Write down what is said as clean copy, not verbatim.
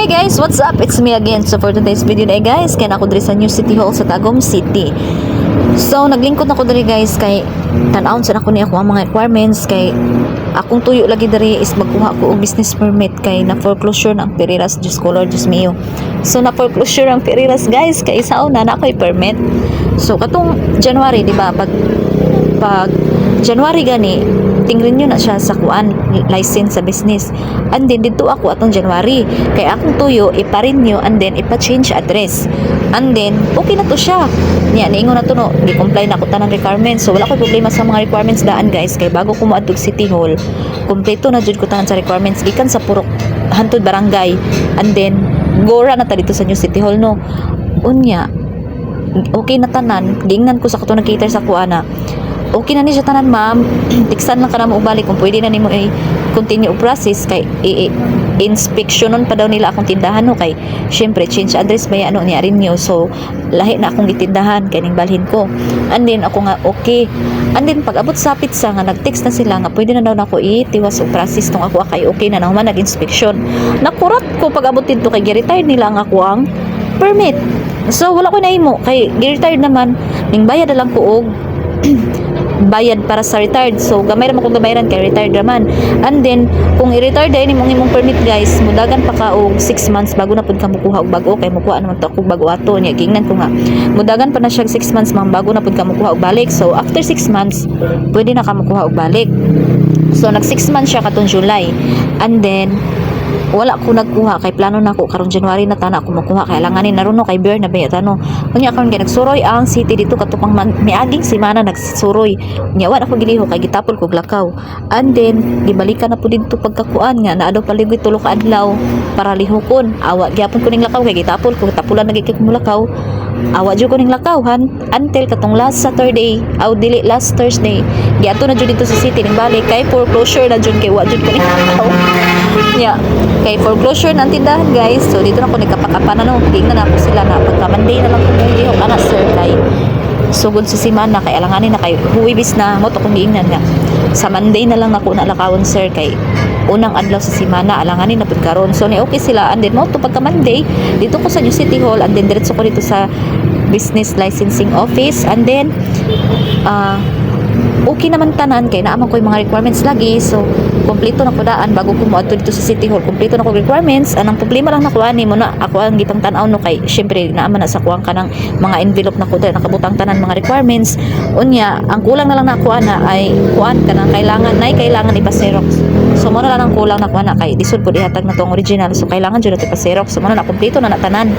Hi guys, what's up? It's me again. So for today's video na guys, kaya ako diri sa New City Hall sa Tagum City. So naglingkod ako diri guys kay tan-awon sa ako ni ako ang mga requirements kay akong tuyo lagi diri is magkuha ko og business permit kay na foreclosure ng Pereiras Diyos ko Lord Diyos mio. So na foreclosure ang Pereiras guys kay sa una na ako'y permit. So katong January di ba pag January gani tingrin nyo na siya sa kuan license sa business and then dito ako atong January kay akong tuyo ipa-renew and then ipa-change address and then okay na to siya niya niingon na to no gi-comply na ako tanang requirements so wala ko problema sa mga requirements daan guys kay bago ko moadtog City Hall kompleto na jud ko tanan sa requirements gikan sa purok hantod barangay and then gora na ta dito sa New City Hall no unya okay na tanan gingnan ko sa kato nag-cater sa kuana okay na ni siya tanan ma'am tiksan lang ka na mo ubalik kung pwede na nimo i-continue process kay inspectionon pa daw nila akong tindahan no kay syempre change address ba ano niya rin niyo so lahi na akong gitindahan kay ning balhin ko and then ako nga okay and then pag abot sa pizza nga nag-text na sila nga pwede na daw nako itiwas og process tong ako kay okay na naman nag-inspection nakurat ko pag abot dito kay gi-retire nila ang ako ang permit so wala ko na imo kay gi-retire naman ning bayad na lang ko og bayad para sa retired so gamay ra man kung gamayran kay retired naman and then kung i-retire dai nimong imong permit guys mudagan pa ka og 6 months bago na pud ka mukuha og bago kay mukuha naman to ako bago ato nya gingnan ko nga mudagan pa na siya 6 months man bago na pud ka mukuha og balik so after 6 months pwede na ka mukuha og balik so nag 6 months siya katong July and then wala ko nagkuha kay plano na ko karong January na tana ako makuha kay langanin naruno kay bear na ba tano kunya karon kay nagsuroy ang city dito katupang miaging semana nagsuroy nya wala ako giliho kay gitapol ko glakaw and then gibalikan na pud dito pagkakuan nga naa daw paligid tulo ka adlaw para lihokon awa gyapon ko ning lakaw kay gitapol ko tapulan nagikik mo lakaw awa jud ko ning lakawhan until katong last Saturday aw dili last Thursday giato na jud dito sa city ning balik kay foreclosure na jud kay wa jud ko ning lakaw nya kay foreclosure ng tindahan guys so dito na ko nagkapakapan no tingnan na ako sila na pagka Monday na lang ko lihok ana sir kay sugod sa semana kay alanganin na kay huwibis na mo to kung giingnan nga sa Monday na lang ako nalakawon sir kay unang adlaw sa semana alanganin na pud karon so ni okay sila and then mo to pagka Monday dito ko sa New City Hall and then diretso ko dito sa business licensing office and then okay naman tanan kay naaman ko yung mga requirements lagi so kompleto na ko daan bago ko moadto dito sa City Hall kompleto na ko requirements anang problema lang nakuha ni mo na ako ang gipang tan-aw no kay syempre naaman na sa kuwang kanang mga envelope na ko dira nakabutang tanan mga requirements unya ang kulang na lang nakuha na ay kuan kanang kailangan ipa-xerox so mo na lang ang kulang nakuha na kay disod pud ihatag na to ang original so kailangan jud na ipa-xerox so mo na kompleto na tanan